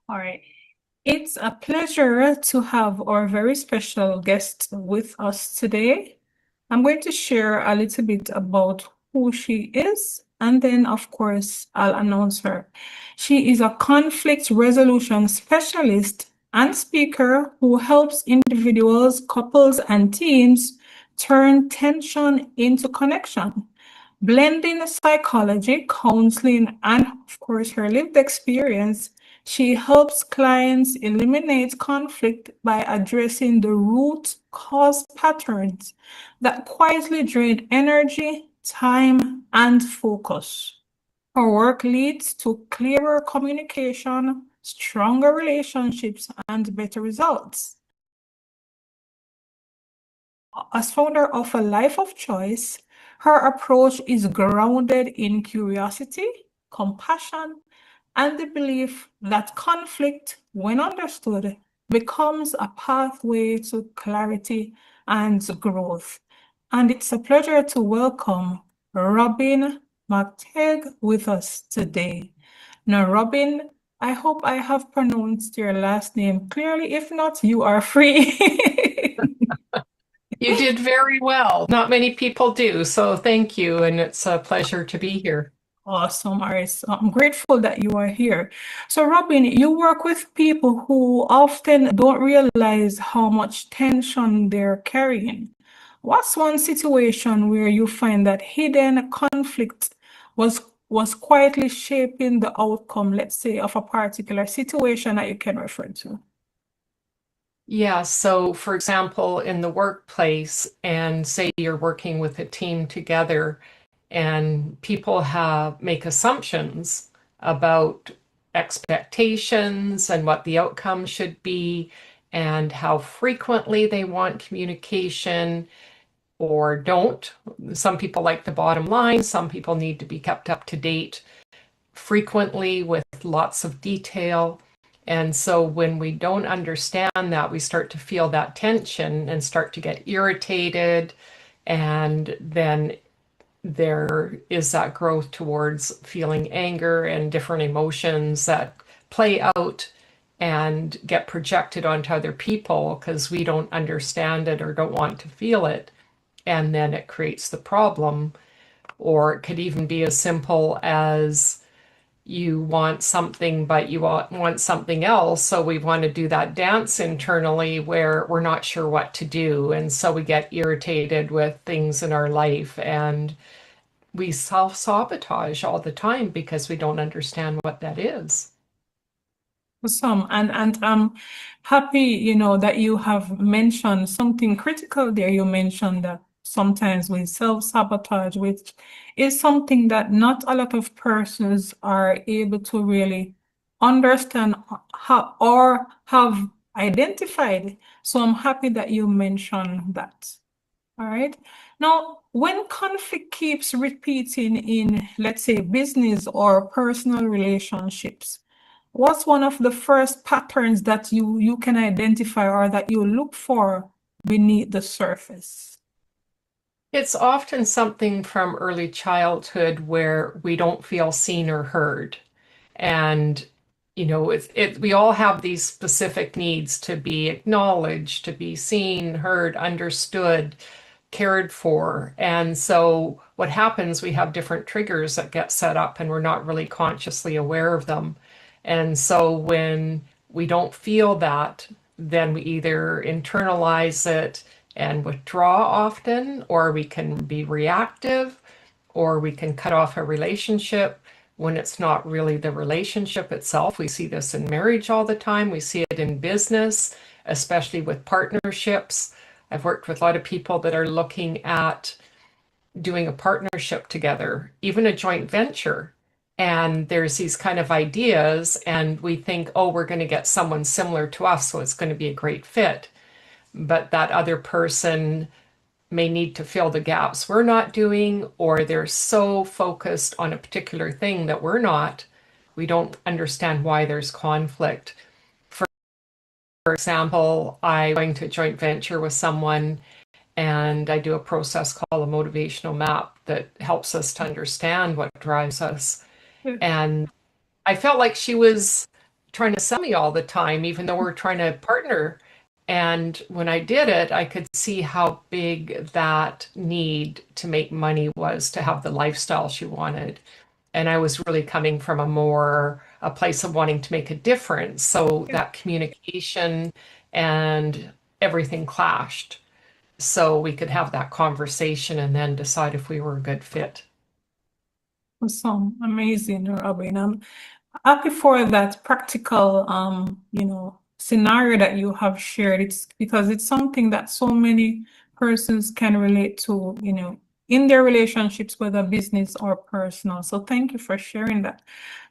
All right. It's a pleasure to have our very special guest with us today. I'm going to share a little bit about who she is, and then, of course, I'll announce her. She is a conflict resolution specialist and speaker who helps individuals, couples, and teams turn tension into connection. Blending psychology, counseling, and of course, her lived experience, she helps clients eliminate conflict by addressing the root cause patterns that quietly drain energy, time, and focus. Her work leads to clearer communication, stronger relationships, and better results. As founder of a life of choice, her approach is grounded in curiosity, compassion, and the belief that conflict, when understood, becomes a pathway to clarity and growth. And it's a pleasure to welcome Robin McTagg with us today. Now, Robin, I hope I have pronounced your last name clearly. If not, you are free. You did very well. Not many people do, so thank you, and it's a pleasure to be here. Awesome, Aris. I'm grateful that you are here. So, Robin, you work with people who often don't realize how much tension they're carrying. What's one situation where you find that hidden conflict was quietly shaping the outcome, let's say, of a particular situation that you can refer to? Yeah, so for example, in the workplace, and say you're working with a team together, and people have make assumptions about expectations and what the outcome should be, and how frequently they want communication or don't. Some people like the bottom line, some people need to be kept up to date frequently with lots of detail. And so when we don't understand that, we start to feel that tension and start to get irritated. And then there is that growth towards feeling anger and different emotions that play out and get projected onto other people because we don't understand it or don't want to feel it. And then it creates the problem. Or it could even be as simple as you want something, but you want something else. So we want to do that dance internally where we're not sure what to do. And so we get irritated with things in our life and we self-sabotage all the time because we don't understand what that is. Awesome. And I'm happy, that you have mentioned something critical there. You mentioned that sometimes we self-sabotage, which is something that not a lot of persons are able to really understand how or have identified. So I'm happy that you mentioned that. All right. Now, when conflict keeps repeating in, let's say, business or personal relationships, what's one of the first patterns that you can identify or that you look for beneath the surface? It's often something from early childhood where we don't feel seen or heard. And we all have these specific needs to be acknowledged, to be seen, heard, understood, cared for. And so what happens, we have different triggers that get set up and we're not really consciously aware of them. And so when we don't feel that, then we either internalize it and withdraw often, or we can be reactive, or we can cut off a relationship when it's not really the relationship itself. We see this in marriage all the time. We see it in business, especially with partnerships. I've worked with a lot of people that are looking at doing a partnership together, even a joint venture. And there's these kind of ideas, and we think, oh, we're going to get someone similar to us, so it's going to be a great fit. But that other person may need to fill the gaps we're not doing, or they're so focused on a particular thing that we're not. We don't understand why there's conflict. For example, I'm going to a joint venture with someone and I do a process called a motivational map that helps us to understand what drives us. Yes. And I felt like she was trying to sell me all the time, even though we're trying to partner. And when I did it, I could see how big that need to make money was to have the lifestyle she wanted. And I was really coming from a place of wanting to make a difference. So that communication and everything clashed. So we could have that conversation and then decide if we were a good fit. Awesome, amazing, Robin. Happy for that practical, scenario that you have shared. It's because it's something that so many persons can relate to, in their relationships, whether business or personal. So thank you for sharing that.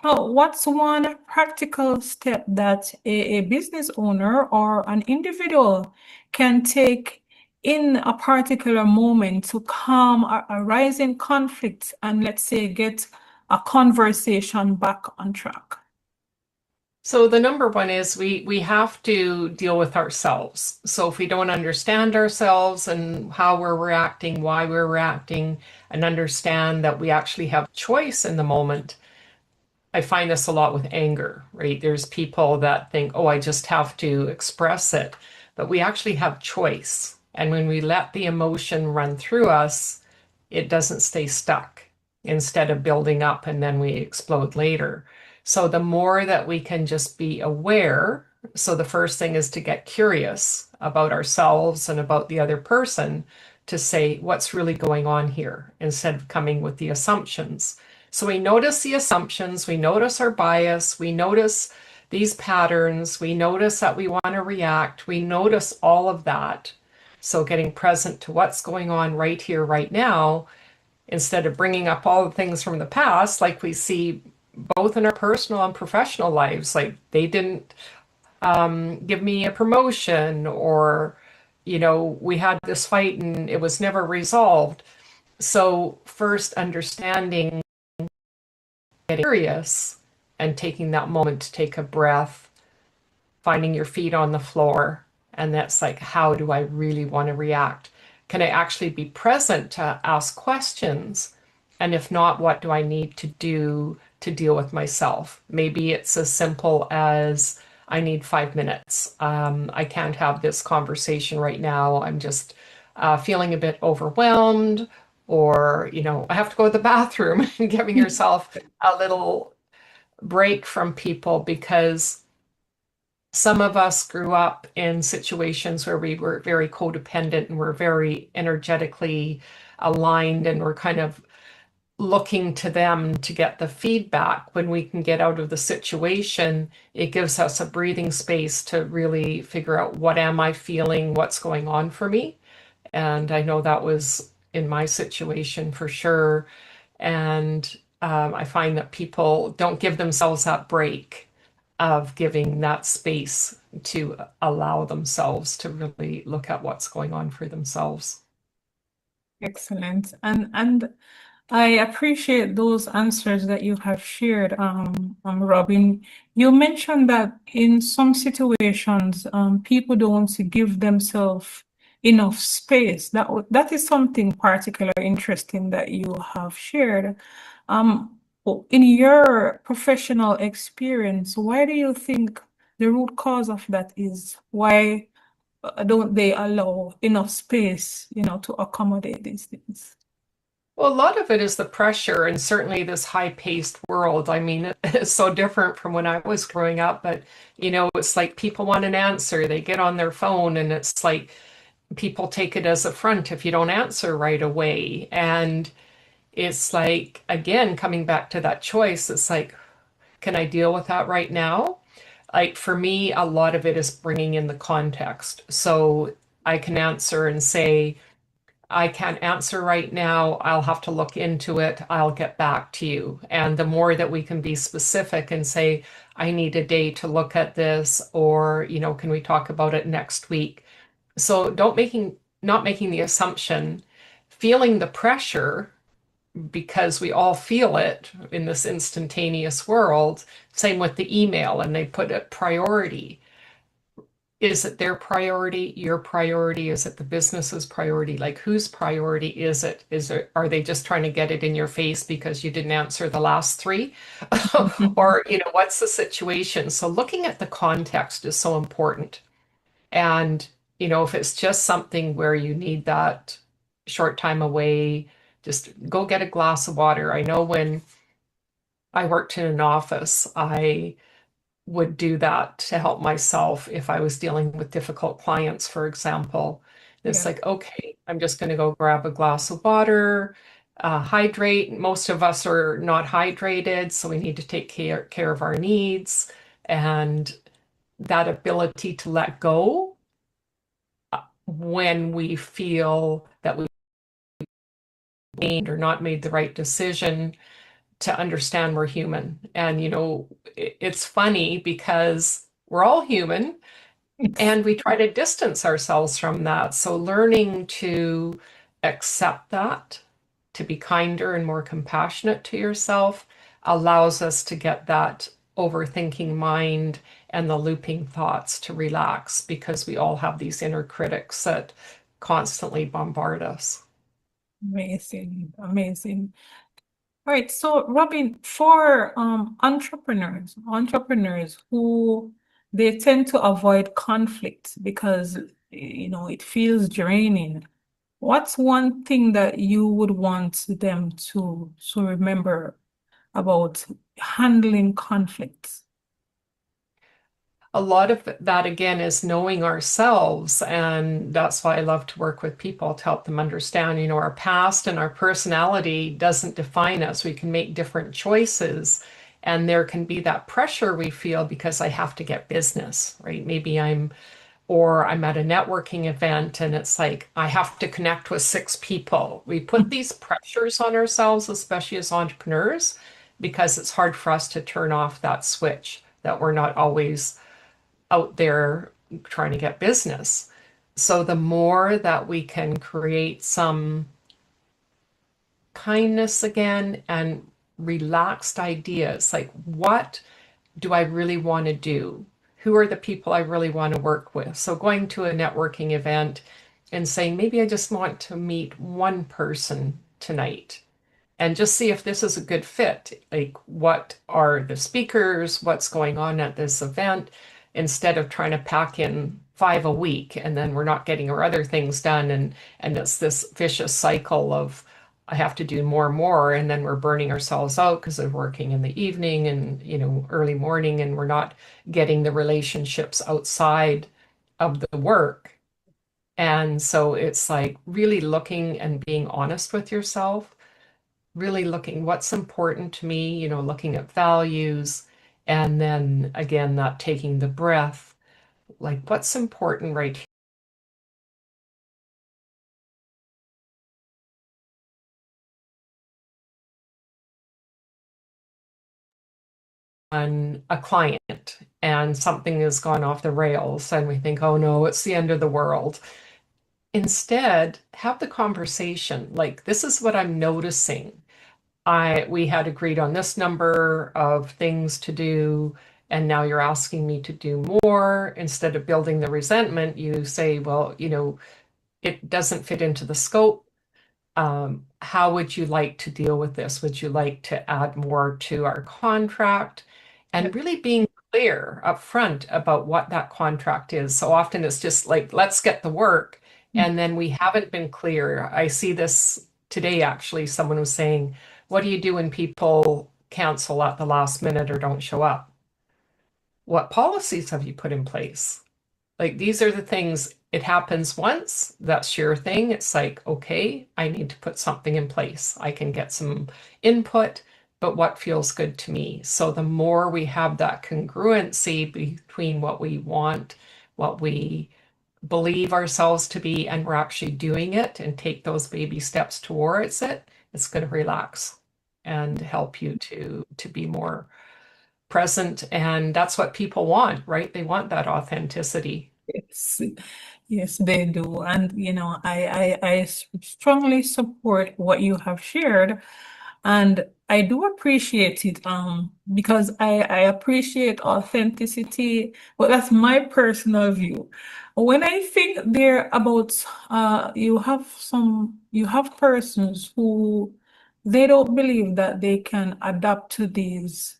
Now, what's one practical step that a business owner or an individual can take in a particular moment to calm a rising conflict and, let's say, get a conversation back on track? So the number one is we have to deal with ourselves. So if we don't understand ourselves and how we're reacting, why we're reacting, and understand that we actually have choice in the moment, I find this a lot with anger, right? There's people that think, oh, I just have to express it, but we actually have choice. And when we let the emotion run through us, it doesn't stay stuck instead of building up and then we explode later. So the more that we can just be aware, so the first thing is to get curious about ourselves and about the other person to say what's really going on here instead of coming with the assumptions. So we notice the assumptions, we notice our bias, we notice these patterns, we notice that we want to react, we notice all of that. So getting present to what's going on right here, right now, instead of bringing up all the things from the past, like we see both in our personal and professional lives, like they didn't give me a promotion, or, we had this fight and it was never resolved. So first understanding, getting curious, and taking that moment to take a breath, finding your feet on the floor. And that's like, how do I really want to react? Can I actually be present to ask questions? And if not, what do I need to do to deal with myself? Maybe it's as simple as I need 5 minutes. I can't have this conversation right now. I'm just feeling a bit overwhelmed, or, I have to go to the bathroom and giving yourself a little break from people, because some of us grew up in situations where we were very codependent and we're very energetically aligned, and we're kind of looking to them to get the feedback. When we can get out of the situation, it gives us a breathing space to really figure out, what am I feeling? What's going on for me? And I know that was in my situation for sure. And I find that people don't give themselves that break of giving that space to allow themselves to really look at what's going on for themselves. Excellent. And I appreciate those answers that you have shared, Robin. You mentioned that in some situations, people don't give themselves enough space. That is something particularly interesting that you have shared. In your professional experience, why do you think the root cause of that is? Why don't they allow enough space, to accommodate these things? Well, a lot of it is the pressure, and certainly this high-paced world. I mean, it's so different from when I was growing up, but it's like people want an answer. They get on their phone, and it's like people take it as a front if you don't answer right away. And it's like, again, coming back to that choice, it's like, can I deal with that right now? Like for me, a lot of it is bringing in the context. So I can answer and say, I can't answer right now. I'll have to look into it. I'll get back to you. And the more that we can be specific and say, I need a day to look at this, or, can we talk about it next week? So not making the assumption, feeling the pressure, because we all feel it in this instantaneous world. Same with the email, and they put a priority. Is it their priority, your priority? Is it the business's priority? Like whose priority is it? Are they just trying to get it in your face because you didn't answer the last three? Or, what's the situation? So looking at the context is so important. And, if it's just something where you need that short time away, just go get a glass of water. I know when I worked in an office, I would do that to help myself if I was dealing with difficult clients, for example. It's Yeah. like, okay, I'm just going to go grab a glass of water, hydrate. Most of us are not hydrated, so we need to take care of our needs. And that ability to let go when we feel that we made or not made the right decision, to understand we're human. And, it's funny because we're all human and we try to distance ourselves from that. So learning to accept that, to be kinder and more compassionate to yourself, allows us to get that overthinking mind and the looping thoughts to relax, because we all have these inner critics that constantly bombard us. Amazing, amazing. All right, so Robin, for entrepreneurs who they tend to avoid conflict because it feels draining. What's one thing that you would want them to remember about handling conflicts? A lot of that again is knowing ourselves, and that's why I love to work with people to help them understand, our past and our personality doesn't define us. We can make different choices, and there can be that pressure we feel because I have to get business, right? Maybe I'm at a networking event and it's like I have to connect with six people. We put these pressures on ourselves, especially as entrepreneurs, because it's hard for us to turn off that switch, that we're not always out there trying to get business. So the more that we can create some kindness again and relaxed ideas, like what do I really want to do? Who are the people I really want to work with? So going to a networking event and saying, maybe I just want to meet one person tonight and just see if this is a good fit. Like, what are the speakers? What's going on at this event? Instead of trying to pack in five a week and then we're not getting our other things done. And it's this vicious cycle of I have to do more and more. And then we're burning ourselves out because of working in the evening and, early morning, and we're not getting the relationships outside of the work. And so it's like really looking and being honest with yourself, really looking what's important to me, looking at values, and then again, that taking the breath, like what's important right here on a client and something has gone off the rails and we think, oh no, it's the end of the world. Instead, have the conversation like, this is what I'm noticing. We had agreed on this number of things to do, and now you're asking me to do more. Instead of building the resentment, you say, well, it doesn't fit into the scope. How would you like to deal with this? Would you like to add more to our contract? Yeah. And really being clear up front about what that contract is. So often it's just like, let's get the work. And then we haven't been clear. I see this today, actually. Someone was saying, what do you do when people cancel at the last minute or don't show up? What policies have you put in place? Like, these are the things, it happens once, that's your thing. It's like, okay, I need to put something in place. I can get some input, but what feels good to me? So the more we have that congruency between what we want, what we believe ourselves to be, and we're actually doing it and take those baby steps towards it, it's going to relax and help you to be more present. And that's what people want, right? They want that authenticity. Yes, yes, they do. And I strongly support what you have shared. And I do appreciate it, because I appreciate authenticity, but that's my personal view. When I think there about you have persons who they don't believe that they can adapt to these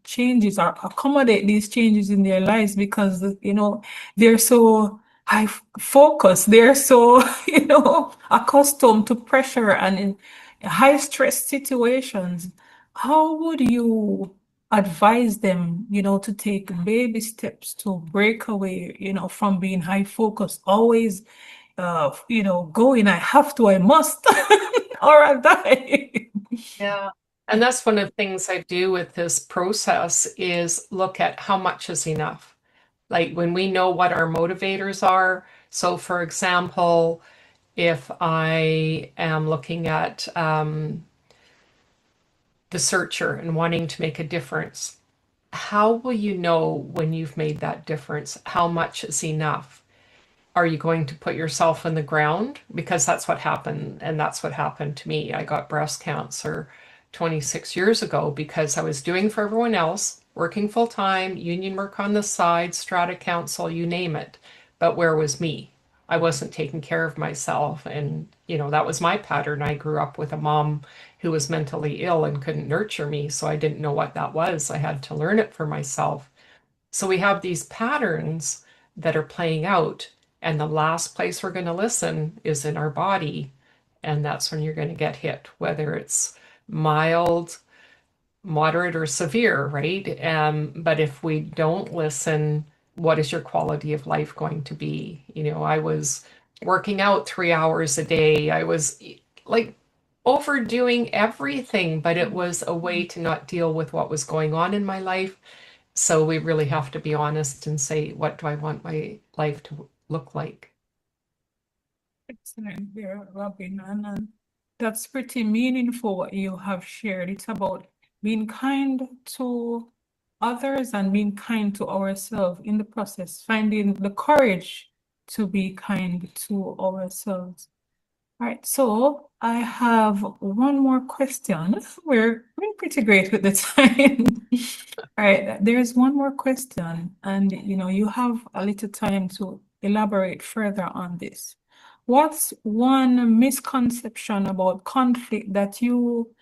changes or accommodate these changes in their lives because they're so high focused, they're so accustomed to pressure and in high stress situations. How would you advise them, to take baby steps to break away, from being high focused, always, going, I have to, I must, or I die. Yeah. And that's one of the things I do with this process is look at how much is enough. Like when we know what our motivators are. So, for example, if I am looking at the searcher and wanting to make a difference, how will you know when you've made that difference? How much is enough? Are you going to put yourself in the ground? Because that's what happened, and that's what happened to me. I got breast cancer 26 years ago because I was doing for everyone else, working full time, union work on the side, strata council, you name it. But where was me? I wasn't taking care of myself. And, that was my pattern. I grew up with a mom who was mentally ill and couldn't nurture me. So I didn't know what that was. I had to learn it for myself. So we have these patterns that are playing out, and the last place we're going to listen is in our body. And that's when you're going to get hit, whether it's mild, moderate, or severe, right? But if we don't listen, what is your quality of life going to be? I was working out 3 hours a day. I was like overdoing everything, but it was a way to not deal with what was going on in my life. So we really have to be honest and say, what do I want my life to look like? Excellent there, Robin. And that's pretty meaningful what you have shared. It's about being kind to others and being kind to ourselves in the process, finding the courage to be kind to ourselves. All right, so I have one more question. We're doing pretty great with the time. All right, there's one more question, and you have a little time to elaborate further on this. What's one misconception about conflict that you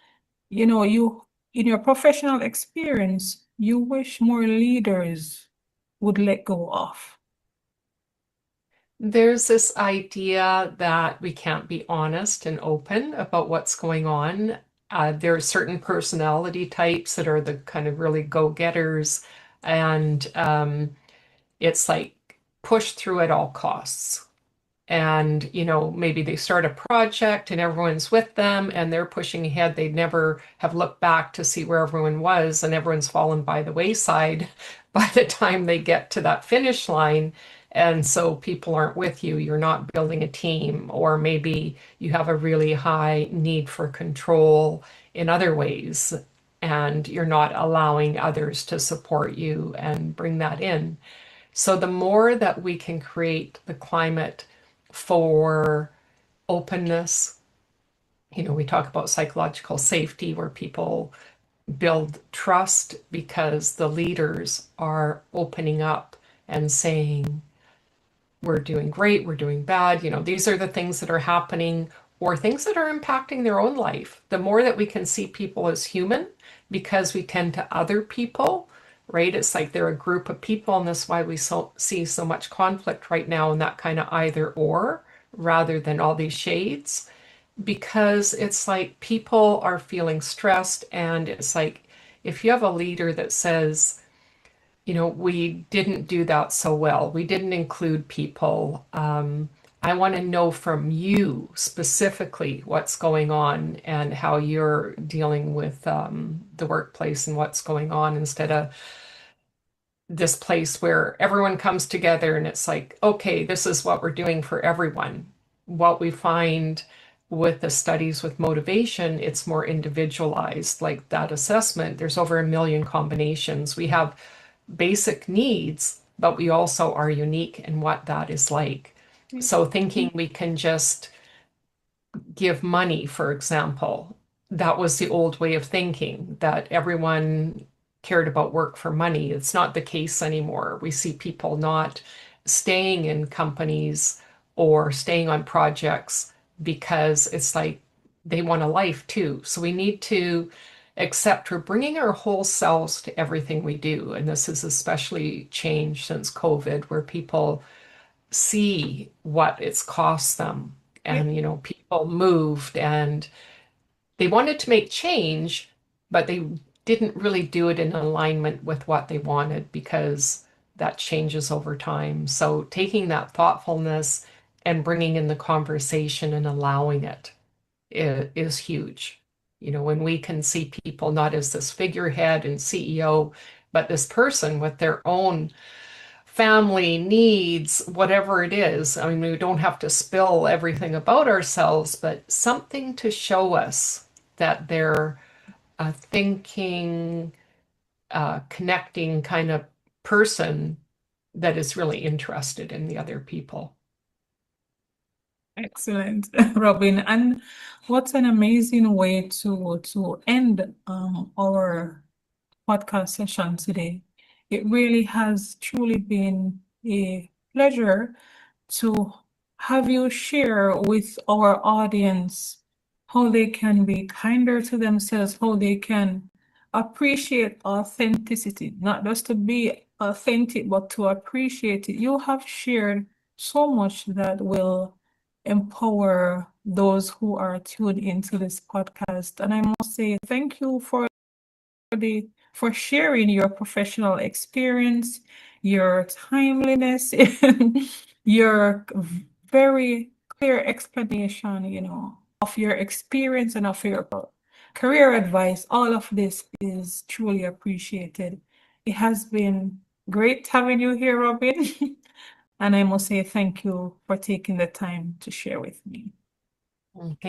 in your professional experience, you wish more leaders would let go of? There's this idea that we can't be honest and open about what's going on. There are certain personality types that are the kind of really go-getters, and it's like push through at all costs. And maybe they start a project and everyone's with them and they're pushing ahead. They never have looked back to see where everyone was, and everyone's fallen by the wayside by the time they get to that finish line. And so people aren't with you, you're not building a team, or maybe you have a really high need for control in other ways, and you're not allowing others to support you and bring that in. So the more that we can create the climate for openness, we talk about psychological safety where people build trust because the leaders are opening up and saying, we're doing great, we're doing bad, these are the things that are happening or things that are impacting their own life. The more that we can see people as human, because we tend to other people, right? It's like they're a group of people, and that's why we see so much conflict right now in that kind of either or rather than all these shades, because it's like people are feeling stressed, and it's like if you have a leader that says, we didn't do that so well. We didn't include people. I want to know from you specifically what's going on and how you're dealing with the workplace and what's going on, instead of this place where everyone comes together and it's like, okay, this is what we're doing for everyone. What we find with the studies with motivation, it's more individualized, like that assessment. There's over 1 million combinations. We have basic needs, but we also are unique in what that is like. So thinking we can just give money, for example, that was the old way of thinking, that everyone cared about work for money. It's not the case anymore. We see people not staying in companies or staying on projects because it's like they want a life too. So we need to accept we're bringing our whole selves to everything we do. And this has especially changed since COVID, where people see what it's cost them. Yeah, And, people moved and they wanted to make change, but they didn't really do it in alignment with what they wanted because that changes over time. So taking that thoughtfulness and bringing in the conversation and allowing it is huge. When we can see people not as this figurehead and CEO, but this person with their own family needs, whatever it is. I mean, we don't have to spill everything about ourselves, but something to show us that they're a thinking, connecting kind of person that is really interested in the other people. excellent, Robin. And what an amazing way to end our podcast session today. It really has truly been a pleasure to have you share with our audience how they can be kinder to themselves, how they can appreciate authenticity, not just to be authentic, but to appreciate it. You have shared so much that will empower those who are tuned into this podcast. And I must say thank you for sharing your professional experience, your timeliness, your very clear explanation, of your experience and of your career advice. All of this is truly appreciated. It has been great having you here, Robin. And I must say thank you for taking the time to share with me. Thank